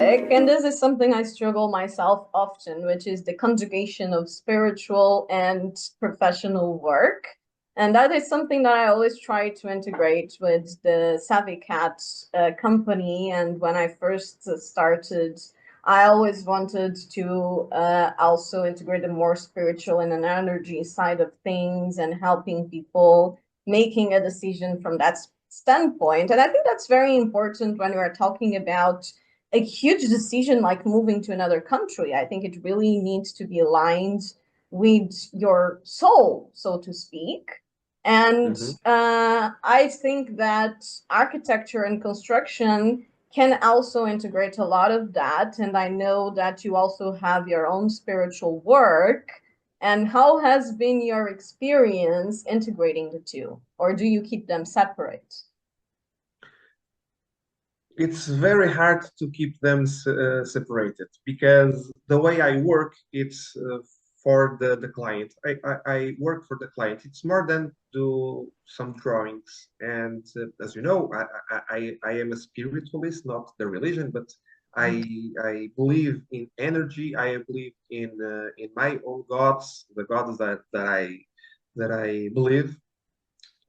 And this is something I struggle myself often, which is the conjugation of spiritual and professional work. And that is something that I always try to integrate with the Savvy Cat company. And when I first started, I always wanted to also integrate the more spiritual and an energy side of things and helping people making a decision from that standpoint. And I think that's very important when we are talking about a huge decision like moving to another country. I think it really needs to be aligned with your soul, so to speak. And Hmm. I think that architecture and construction can also integrate a lot of that. And I know that you also have your own spiritual work. And how has been your experience integrating the two? Or do you keep them separate? It's very hard to keep them separated because the way I work, it's for the client. I work for the client. It's more than do some drawings. And as you know, I am a spiritualist, not the religion, but I believe in energy. I believe in my own gods, the gods that I believe.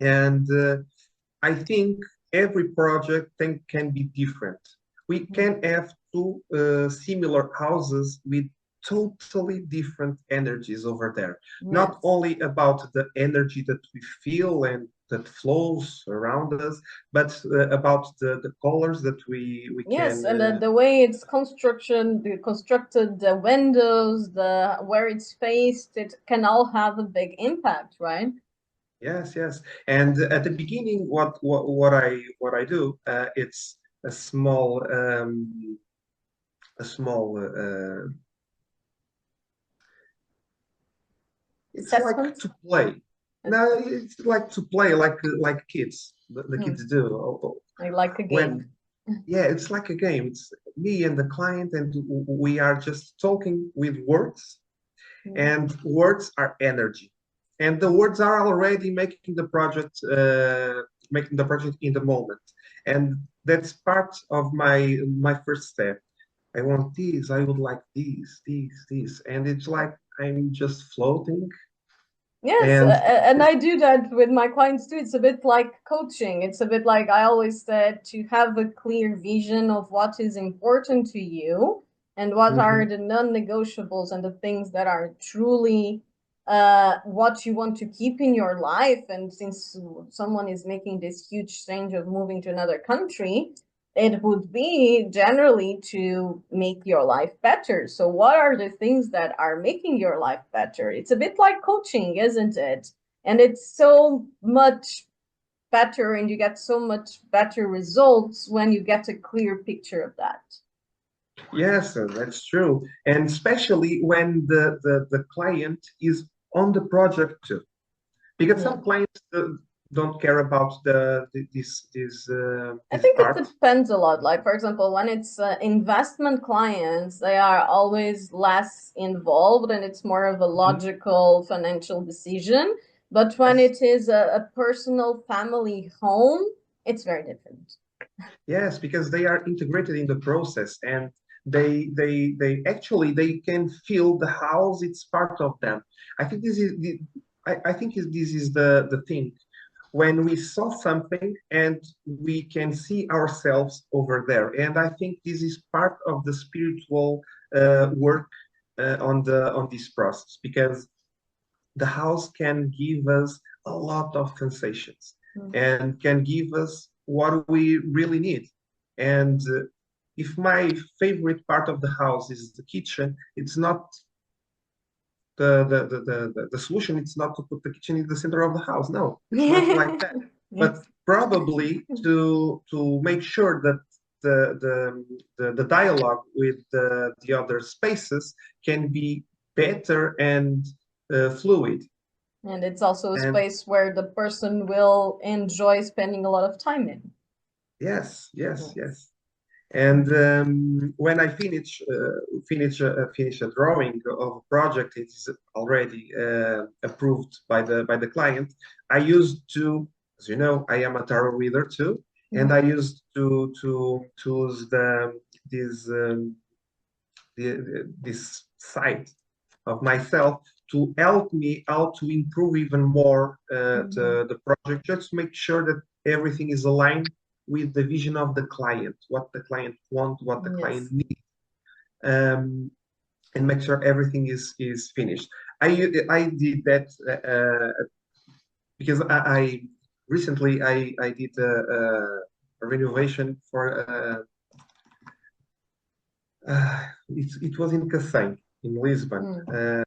And I think every project can be different. We can have two similar houses with totally different energies over there. Not Yes. only about the energy that we feel and that flows around us, but about the colors that we Yes, can. and the way it's construction, the constructed, the windows, the where it's faced, it can all have a big impact, right? Yes, yes. And at the beginning, what I do, it's a small a small it's like Assessment. to play. No, it's like to play like kids, the Hmm. kids do. I like a When game. yeah, it's like a game. It's me and the client, and we are just talking with words, Hmm. and words are energy, and the words are already making the project in the moment, and that's part of my first step. I want this. I would like this, and it's like I'm just floating. Yes, And and I do that with my clients too. It's a bit like coaching. It's a bit like I always said to have a clear vision of what is important to you and what are mhm, the non-negotiables and the things that are truly what you want to keep in your life. And since someone is making this huge change of moving to another country, it would be generally to make your life better. So, what are the things that are making your life better? It's a bit like coaching, isn't it? And it's so much better, and you get so much better results when you get a clear picture of that. yes, that's true. And especially when the client is on the project too, because Yeah. some clients don't care about I this think it part. depends a lot. Like, for example, when it's investment clients, they are always less involved and it's more of a Mhm. logical financial decision. But when Yes, it is a personal family home, it's very different. yes, because they are integrated in the process, and they actually they can feel the house. It's part of them. I think this is I think this is the thing when we saw something and we can see ourselves over there. And I think this is part of the spiritual work on this process because the house can give us a lot of sensations Mhm. and can give us what we really need. And if my favorite part of the house is the kitchen, it's not the solution. It's not to put the kitchen in the center of the house. No, it's not like that. But Yes. probably to make sure that the dialogue with the other spaces can be better and fluid. And it's also a And space where the person will enjoy spending a lot of time in. yes, yes, Yes. yes. And when I finish a drawing of a project, it is already approved by the client. I used to, as you know, I am a tarot reader too, and I Mhm. used to choose this side of myself to help me out to improve even more the project, just to make sure that everything is aligned with the vision of the client, what the client wants, what the client Yes. needs, um, and make sure everything is finished. I did that because I recently I did a renovation for it was in Cacém in Lisbon. Mm.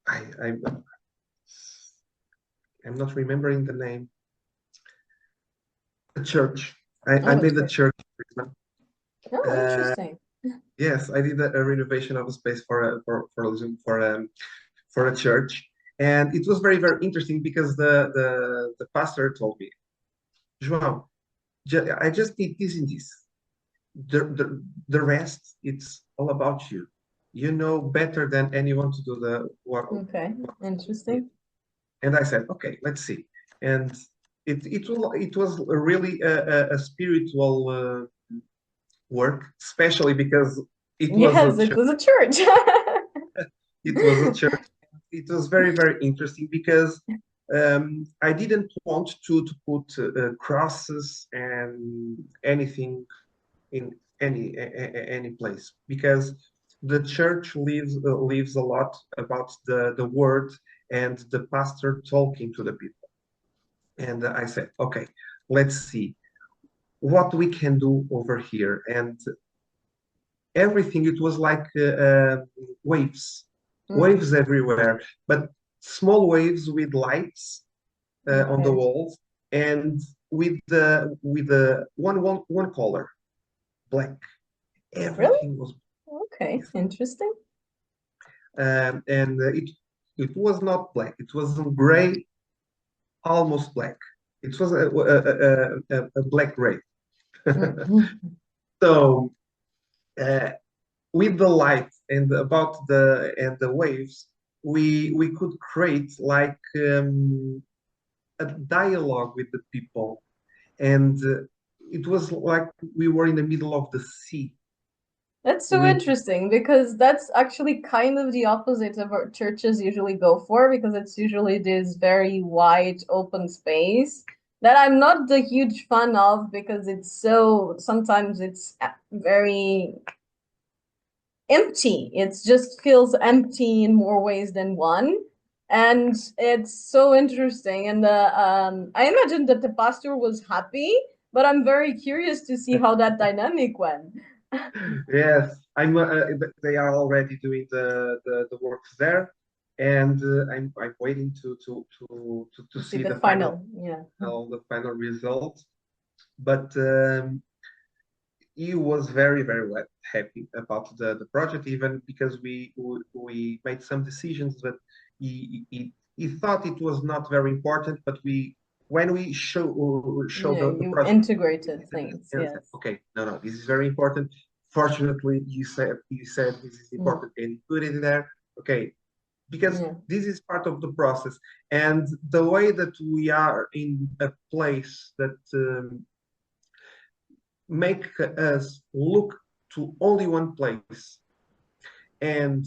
I I'm not remembering the name. A church. I Oh, made a okay. church in Lisbon. Oh, Uh, interesting. yes, I did a renovation of a space for Lisbon for a church, and it was very interesting because the pastor told me, João, I just need this and this. The rest, it's all about you. You know better than anyone to do the Okay, what we need. interesting. And I said, okay, let's see. And it was really a spiritual work, especially because it was a Yes, it church. was a church. It was a church. It was very interesting because I didn't want to put crosses and anything in any place because the church lives a lot about the word and the pastor talking to the people. And I said, okay, let's see what we can do over here. And everything, it was like waves, Mm, waves everywhere, but small waves with lights on the okay. walls and with the one color, black. Really? Everything was Okay, interesting. and it was not black. It was gray, almost black. It was a black gray. Mm. So uh, with the light and about the waves, we could create like a dialogue with the people, and it was like we were in the middle of the sea That's so with interesting because that's actually kind of the opposite of what churches usually go for because it's usually this very wide open space that I'm not the huge fan of because it's so sometimes it's very empty. It just feels empty in more ways than one. And it's so interesting. And I imagine that the pastor was happy, but I'm very curious to see how that dynamic went. yes, they are already doing the works there, and I'm waiting to To see see the the final final. Yeah. the final result. But he was very happy about the project, even because we made some decisions that he thought it was not very important, but we when we show Yeah, the you project, integrated things. and said, Yes. okay, no, this is very important. Fortunately, you said this is Mm, important, and put it in there. Okay, because yeah. this is part of the process, and the way that we are in a place that make us look to only one place and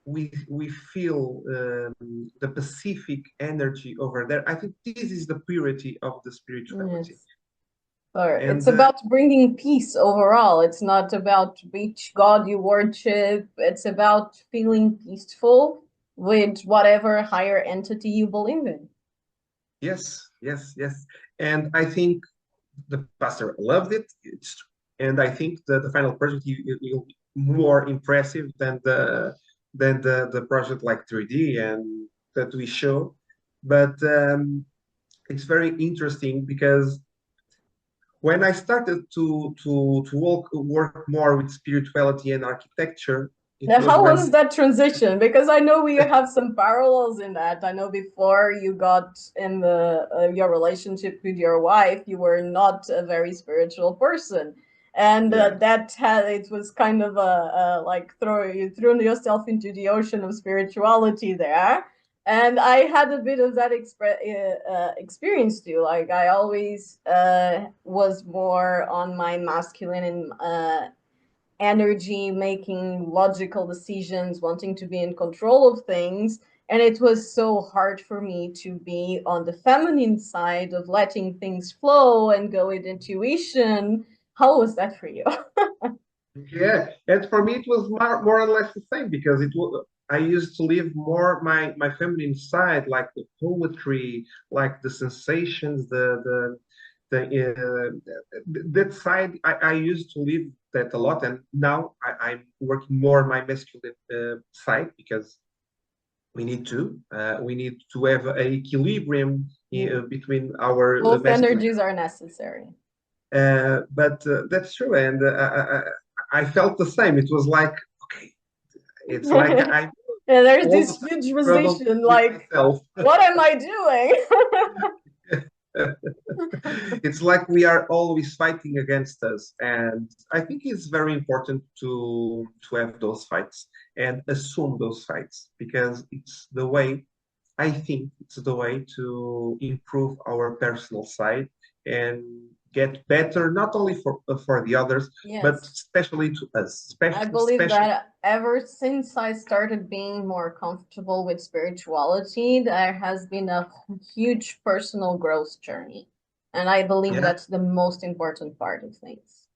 we feel the Pacific energy over there. I think this is the purity of the spirituality. Yes. Or it's And about bringing peace overall. It's not about which god you worship. It's about feeling peaceful with whatever higher entity you believe in. yes. And I think the pastor loved it. And I think that the final project will be more impressive than the project like 3D and that we show. But it's very interesting because when I started to work more with spirituality and architecture, it Now, was how when was that transition? Because I know we have some parallels in that. I know before you got in the your relationship with your wife, you were not a very spiritual person, and yeah that had it was kind of a like throw you threw yourself into the ocean of spirituality there. And I had a bit of that experience too. Like I always was more on my masculine and energy, making logical decisions, wanting to be in control of things. And it was so hard for me to be on the feminine side of letting things flow and go with intuition. How was that for you? Yeah, and for me it was more or less the same because it was I used to live more my feminine side, like the poetry, like the sensations, the that side. I used to live that a lot, and now I'm working more on my masculine side because we need to have a equilibrium Yeah. between our Both masculine. energies are necessary. But that's true, and I felt the same. It was like, okay, it's like Yeah, I'm there's all the this time huge struggle resistance, with like, myself. what am I doing? It's like we are always fighting against us, and I think it's very important to have those fights and assume those fights because it's the way. I think it's the way to improve our personal side and get better, not only for the others, but Yes. especially to us, I believe especially. that ever since I started being more comfortable with spirituality, there has been a huge personal growth journey. And I believe Yeah, that's the most important part of things.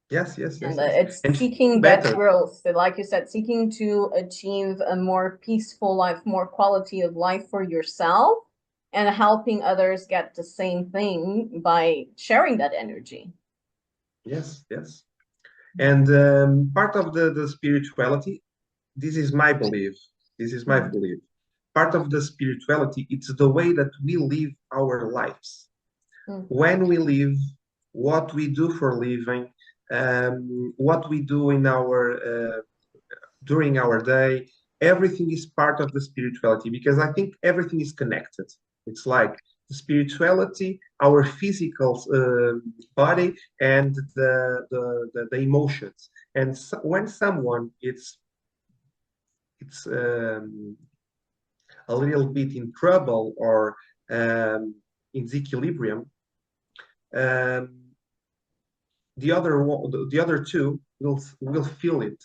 yes, yes, And yes, yes, it's and feel seeking that better. growth. So like you said, seeking to achieve a more peaceful life, more quality of life for yourself, and helping others get the same thing by sharing that energy. Yes, yes. And part of the spirituality, this is my belief. This is my Mhm. belief. Part of the spirituality, it's the way that we live our lives. When we live, what we do for living, what we do in our during our day, everything is part of the spirituality because I think everything is connected. It's like the spirituality, our physical body, and the emotions. And so, when someone it's a little bit in trouble or in disequilibrium, um, the other two will feel it.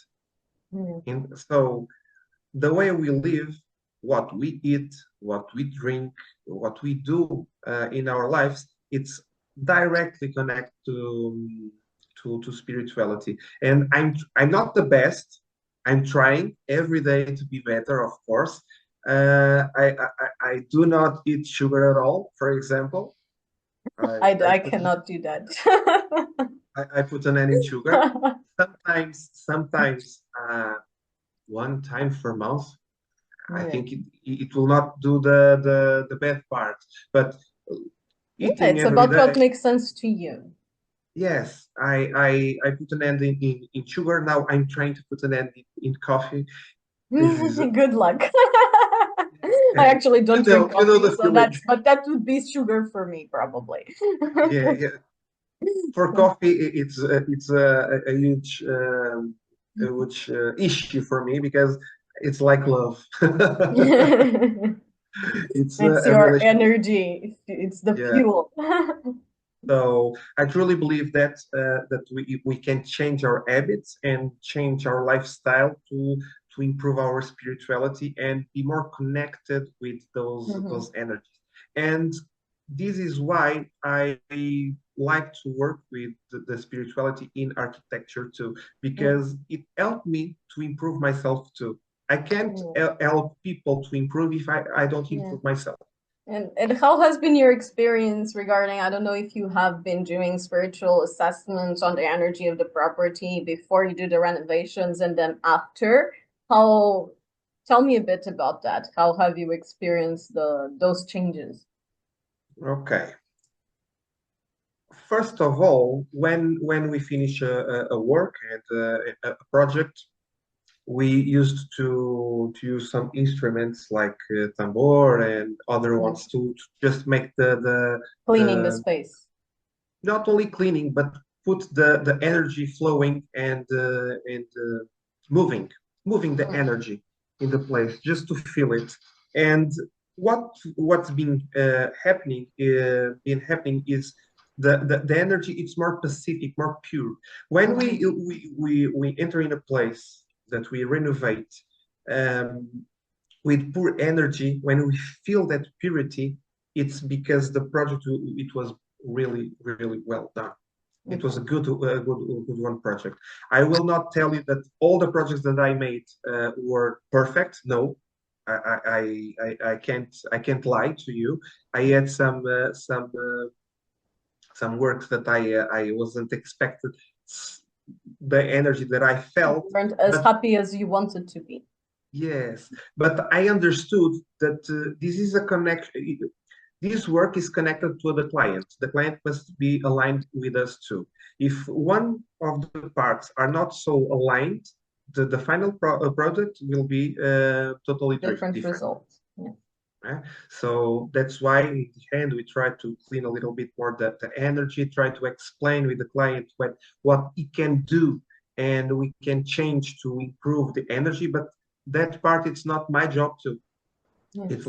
Mm. And so the way we live, what we eat, what we drink, what we do in our lives, it's directly connected to spirituality. And I'm not the best. I'm trying every day to be better, of course. I do not eat sugar at all, for example. I I put cannot do that. I put an end in sugar. Sometimes one time per month. I Yeah. think it will not do the bad part, but Yeah, eating it's every about what day, makes sense to you. yes, I put an end in sugar. Now I'm trying to put an end in coffee. This is Good luck. I actually don't drink you know coffee, the so feeling. but that would be sugar for me probably. Yeah, yeah. For coffee, it's a huge issue for me because it's like love. It's It's a your relationship. energy. It's the Yeah. fuel. So I truly believe that we can change our habits and change our lifestyle to improve our spirituality and be more connected with those Mhm. energies. And this is why I like to work with the spirituality in architecture too, Mm, because it helped me to improve myself too. I can't yeah, help people to improve if I don't yeah. improve myself. And how has been your experience regarding, I don't know if you have been doing spiritual assessments on the energy of the property before you do the renovations and then after? How, tell me a bit about that. How have you experienced those changes? Okay. First of all, when we finish a work and a project, we used to use some instruments like tambor and other Mm, ones to just make cleaning the the space. not only cleaning but put the energy flowing and moving the Mm, energy in the place just to feel it. And what's been happening is the energy. It's more pacific, more pure. When we enter in a place that we renovate um, with poor energy, when we feel that purity, it's because the project it was really well done. It was a good one project. I will not tell you that all the projects that I made were perfect. No, I can't lie to you. I had some works that I wasn't expected the energy that I felt, Weren't as but happy as you wanted to be. yes, but I understood that this is a connection. This work is connected to the client. The client must be aligned with us too. If one of the parts are not so aligned, the final product will be totally Different different. results. Yeah. So that's why in the end we try to clean a little bit more the energy, try to explain with the client what he can do and we can change to improve the energy. But that part it's not my job to. It's Yes.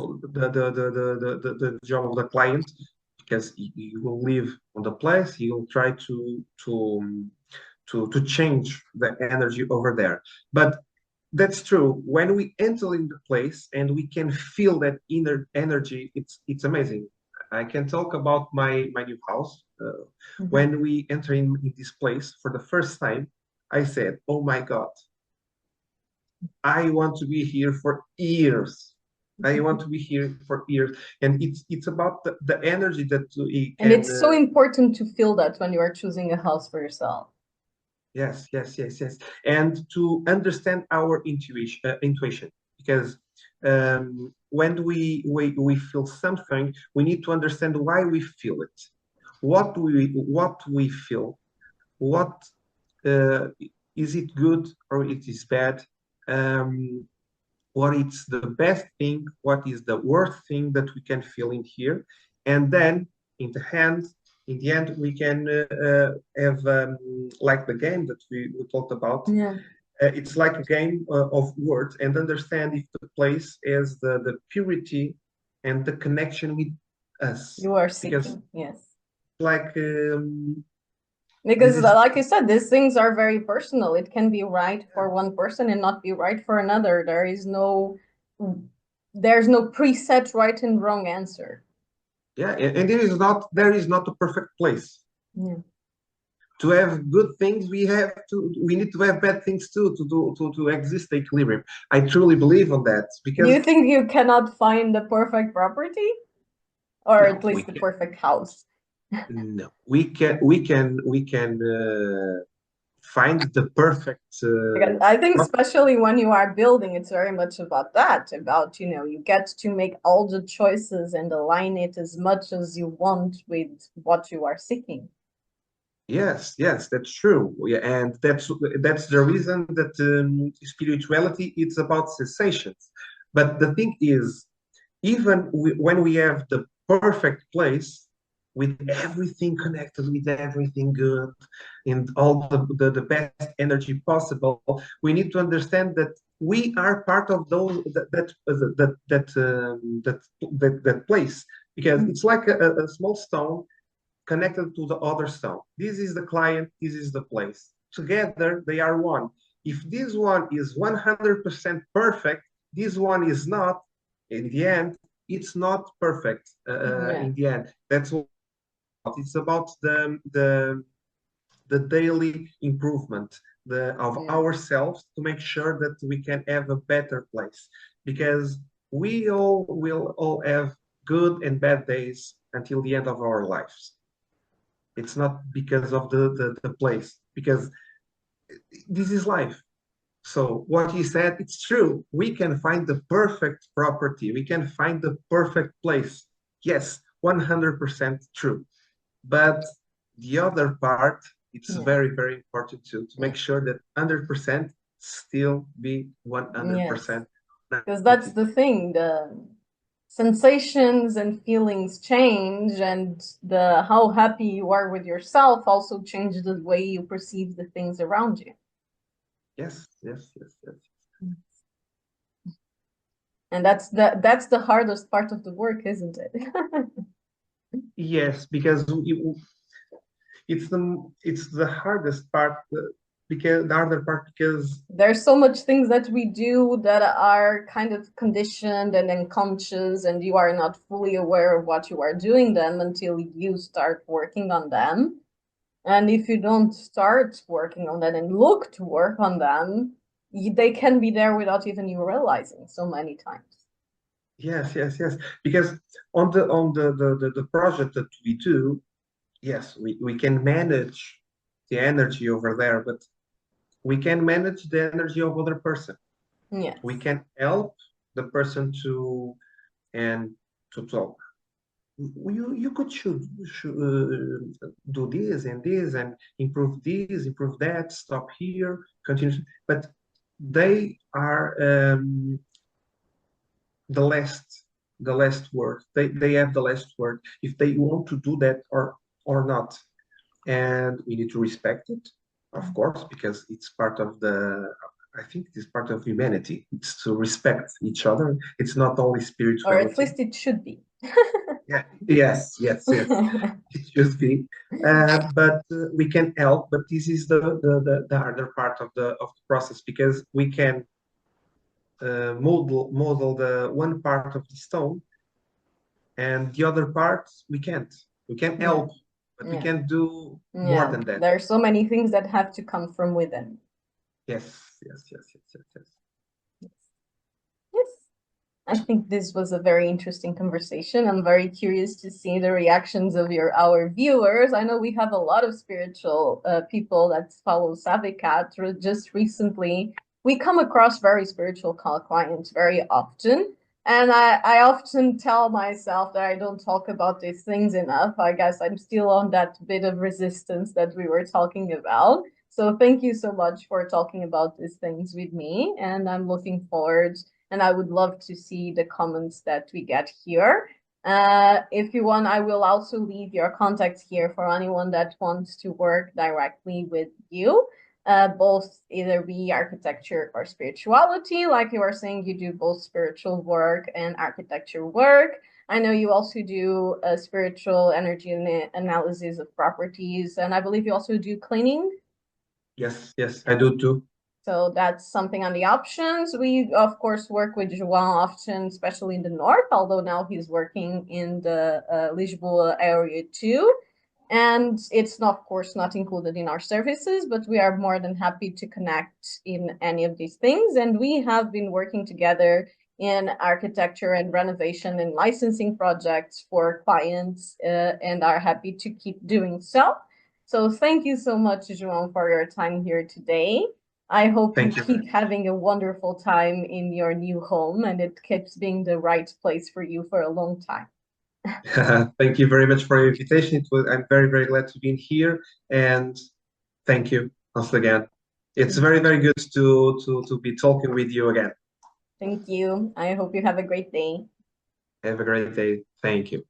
the job of the client because he will live on the place. He will try to change the energy over there. But that's true. When we enter in the place and we can feel that inner energy, it's amazing. I can talk about my new house. When we enter in this place for the first time, I said, "Oh my God, I want to be here for years. I want to be here for years." And it's about the energy that we And can. it's so important to feel that when you are choosing a house for yourself. Yes. And to understand our intuition, because when we feel something, we need to understand why we feel it, what we feel, what uh, is it good or it is bad, um, what is the best thing, what is the worst thing that we can feel in here, and then in the end, we can have like the game that we talked about. Yeah. It's like a game of words and understand if the place has the purity and the connection with us. You are Because seeking, yes. like Because, this is like you said, these things are very personal. It can be right for one person and not be right for another. There's no preset right and wrong answer. yeah, and there is not a perfect place. Yeah. To have good things, we need to have bad things too to exist equilibrium. I truly believe on that Do because you think you cannot find the perfect property? Or no, at least the perfect house? we can find the perfect Because I think especially when you are building, it's very much about that, about, you get to make all the choices and align it as much as you want with what you are seeking. yes, that's true. Yeah, and that's the reason that spirituality it's about sensations. But the thing is, even when we have the perfect place with everything connected with everything good and all the best energy possible, we need to understand that we are part of those that place because it's like a small stone connected to the other stone. This is the client, this is the place. Together they are one. If this one is 100% perfect, this one is not, in the end, it's not perfect Yeah. in the end. That's what it's about the daily improvement of Yeah. ourselves to make sure that we can have a better place because we all will all have good and bad days until the end of our lives. It's not because of the place, because this is life. So what he said, it's true. We can find the perfect property. We can find the perfect place. Yes, 100% true. But the other part, it's Yeah. very important to make sure that 100% still be Yes. 100%. Because that's the thing, the sensations and feelings change, and the how happy you are with yourself also changes the way you perceive the things around you. Yes. And that's the hardest part of the work, isn't it? Yes, because it's the hardest part because the harder part because There's so much things that we do that are kind of conditioned and unconscious, and you are not fully aware of what you are doing them until you start working on them. And if you don't start working on them and look to work on them, they can be there without even you realizing so many times. yes, yes, yes. Because on the project that we do, yes, we can manage the energy over there, but we can manage the energy of other person. We Yes. can help the person to and to talk. You could should do this and this and improve this, improve that, stop here, continue. But they are the last word. They have the last word if they want to do that or not. And we need to respect it, of course, because it's part of I think it's part of humanity. It's to respect each other. It's not only Or at spirituality. least it should be. Yeah, yes, yes, yes. It should be. But we can help. But this is the harder part of the process because we can model the one part of the stone, and the other part we can't. We can Yeah, help, but we yeah, can't do more yeah. than that. There are so many things that have to come from within. Yes, yes, yes, yes, yes, yes. Yes. I think this was a very interesting conversation. I'm very curious to see the reactions of our viewers. I know we have a lot of spiritual people that follow Savikat. Just recently, we come across very spiritual clients very often. And I often tell myself that I don't talk about these things enough. I guess I'm still on that bit of resistance that we were talking about. So thank you so much for talking about these things with me. And I'm looking forward and I would love to see the comments that we get here. If you want, I will also leave your contacts here for anyone that wants to work directly with you, both either be architecture or spirituality. Like you were saying, you do both spiritual work and architecture work. I know you also do a spiritual energy analysis of properties, and I believe you also do cleaning. Yes, yes, I do too. So that's something on the options. We, of course, work with João often, especially in the north, although now he's working in the Lisboa area too. And it's not, of course, not included in our services, but we are more than happy to connect in any of these things. And we have been working together in architecture and renovation and licensing projects for clients and are happy to keep doing so. So thank you so much, João, for your time here today. I hope you Thank you. keep having a wonderful time in your new home and it keeps being the right place for you for a long time. Thank you very much for your invitation. I'm very, very glad to be in here, and thank you once again. It's very, very good to be talking with you again. Thank you. I hope you have a great day. Have a great day. Thank you.